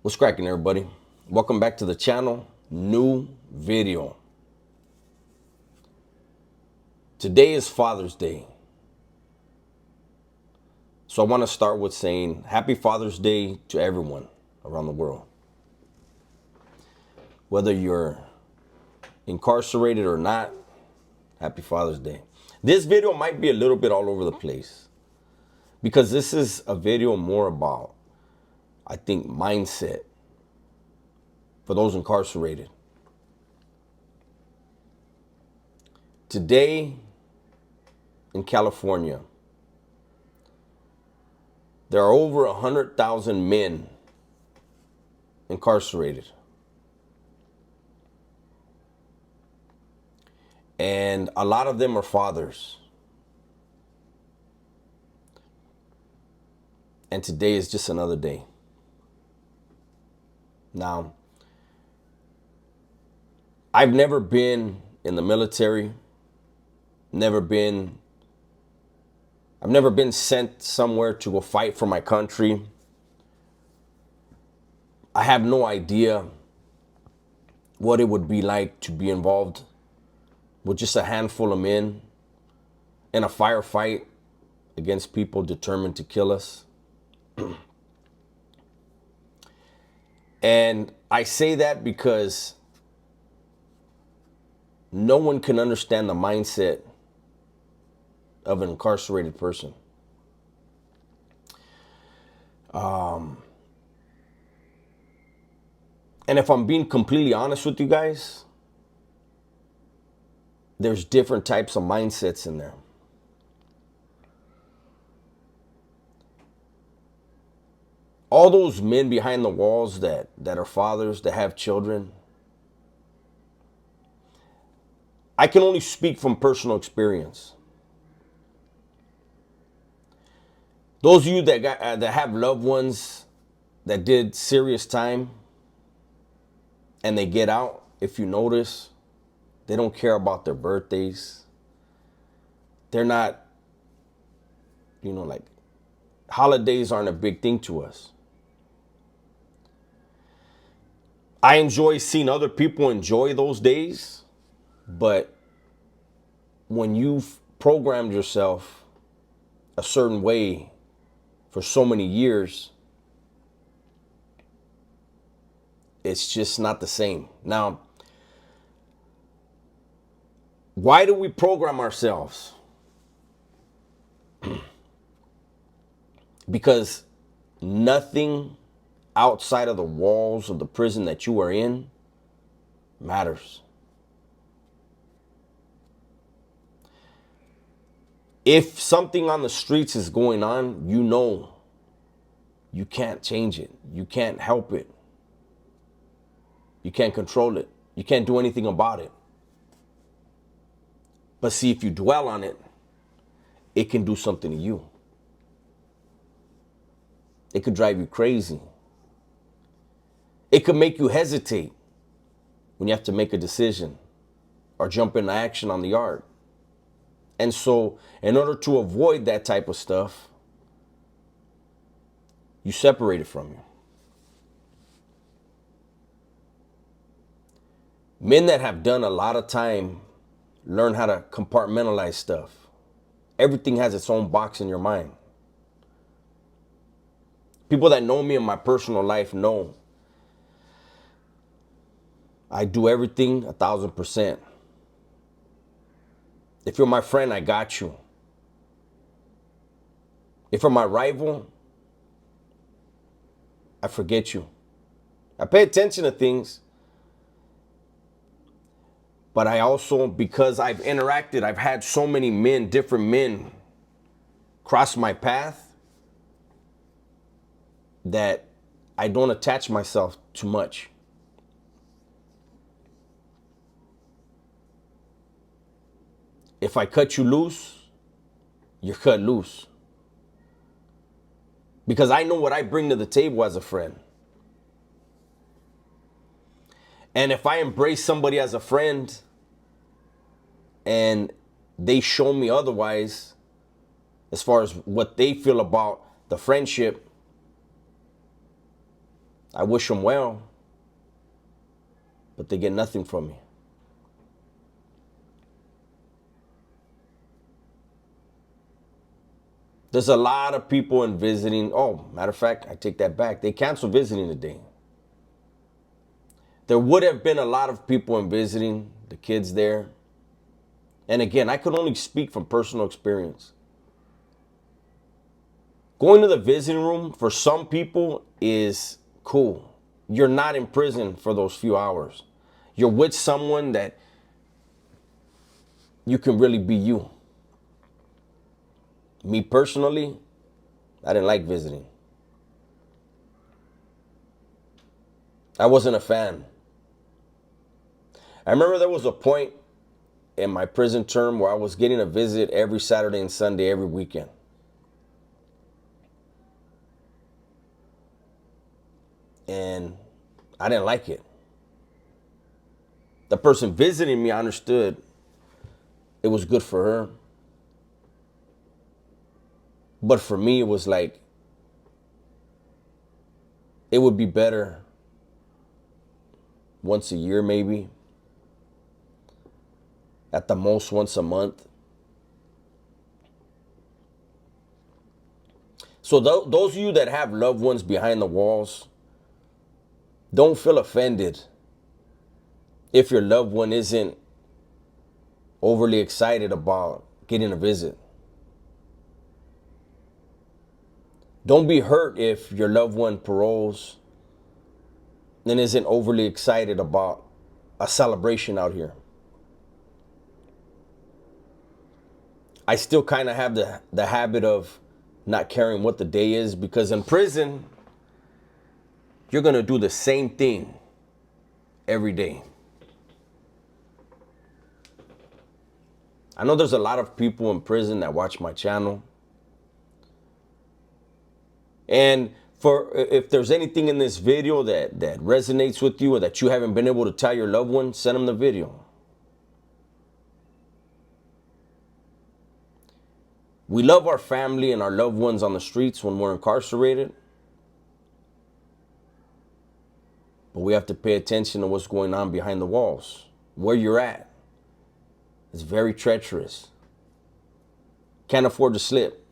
What's cracking, everybody? Welcome back to the channel. New video. Today is Father's Day. So I want to start with saying Happy Father's Day to everyone around the world. Whether you're incarcerated or not, Happy Father's Day. This video might be a little bit all over the place because this is a video more about, I think, mindset for those incarcerated. Today in California, there are over 100,000 men incarcerated. And a lot of them are fathers. And today is just another day. Now, I've never been in the military, I've never been sent somewhere to go fight for my country. I have no idea what it would be like to be involved with just a handful of men in a firefight against people determined to kill us. And I say that because no one can understand the mindset of an incarcerated person. And if I'm being completely honest with you guys, there's different types of mindsets in there. All those men behind the walls that are fathers, that have children, I can only speak from personal experience. Those of you that have loved ones that did serious time and they get out, if you notice, they don't care about their birthdays. They're not, like, holidays aren't a big thing to us. I enjoy seeing other people enjoy those days, but when you've programmed yourself a certain way for so many years, it's just not the same. Now, why do we program ourselves? Because nothing outside of the walls of the prison that you are in matters. If something on the streets is going on, you can't change it. You can't help it. You can't control it. You can't do anything about it. But see, if you dwell on it, it can do something to you. It could drive you crazy. It could make you hesitate when you have to make a decision or jump into action on the yard. And so, in order to avoid that type of stuff, you separate it from you. Men that have done a lot of time learn how to compartmentalize stuff. Everything has its own box in your mind. People that know me in my personal life know I do everything 1,000%. If you're my friend, I got you. If you're my rival, I forget you. I pay attention to things. But I also, because I've interacted, I've had so many men, different men, cross my path that I don't attach myself too much. If I cut you loose, you're cut loose. Because I know what I bring to the table as a friend. And if I embrace somebody as a friend and they show me otherwise, as far as what they feel about the friendship, I wish them well, but they get nothing from me. There's a lot of people in visiting. Oh, matter of fact, I take that back. They canceled visiting today. There would have been a lot of people in visiting, the kids there. And again, I could only speak from personal experience. Going to the visiting room for some people is cool. You're not in prison for those few hours. You're with someone that you can really be you. Me personally, I didn't like visiting. I wasn't a fan. I remember there was a point in my prison term where I was getting a visit every Saturday and Sunday, every weekend. And I didn't like it. The person visiting me, I understood it was good for her. But for me, it was like, it would be better once a year, maybe. At the most, once a month. So those of you that have loved ones behind the walls, don't feel offended if your loved one isn't overly excited about getting a visit. Don't be hurt if your loved one paroles and isn't overly excited about a celebration out here. I still kind of have the habit of not caring what the day is, because in prison, you're going to do the same thing every day. I know there's a lot of people in prison that watch my channel. And if there's anything in this video that resonates with you or that you haven't been able to tell your loved one, send them the video. We love our family and our loved ones on the streets when we're incarcerated. But we have to pay attention to what's going on behind the walls. Where you're at. It's very treacherous. Can't afford to slip.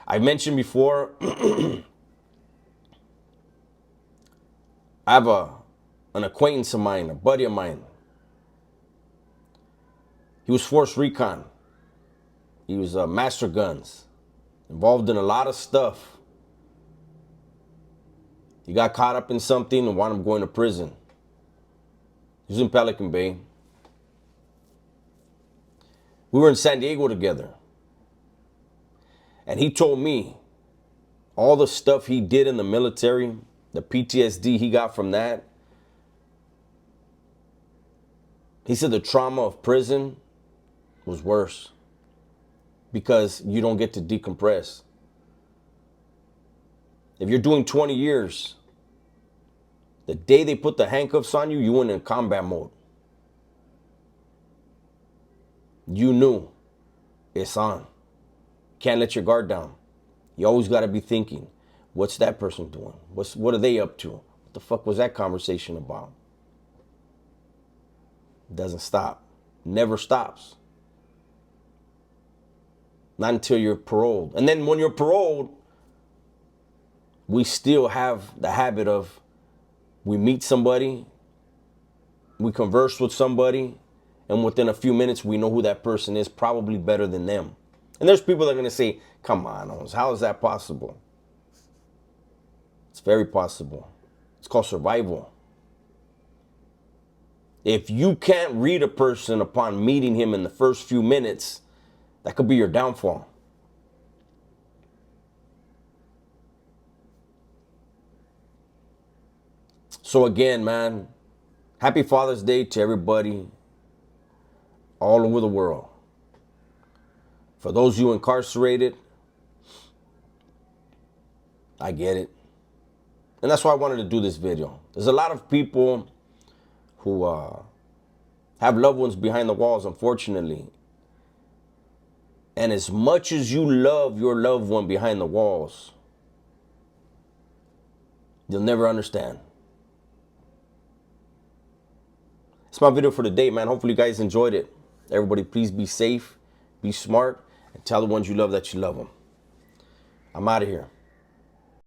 I mentioned before, I have an acquaintance of mine, a buddy of mine. He was force recon. He was master guns, involved in a lot of stuff. He got caught up in something and wound up going to prison. He was in Pelican Bay. We were in San Diego together. And he told me all the stuff he did in the military, the PTSD he got from that. He said the trauma of prison was worse because you don't get to decompress. If you're doing 20 years, the day they put the handcuffs on you, you went in combat mode. You knew it's on. Can't let your guard down. You always got to be thinking, what's that person doing? What are they up to? What the fuck was that conversation about? It doesn't stop. Never stops. Not until you're paroled. And then when you're paroled, we still have the habit of, we meet somebody, we converse with somebody, and within a few minutes, we know who that person is, probably better than them. And there's people that are going to say, come on, how is that possible? It's very possible. It's called survival. If you can't read a person upon meeting him in the first few minutes, that could be your downfall. So again, man, happy Father's Day to everybody all over the world. For those of you incarcerated, I get it. And that's why I wanted to do this video. There's a lot of people who have loved ones behind the walls, unfortunately. And as much as you love your loved one behind the walls, you'll never understand. It's my video for today, man. Hopefully you guys enjoyed it. Everybody, please be safe, be smart, and tell the ones you love that you love them. I'm out of here.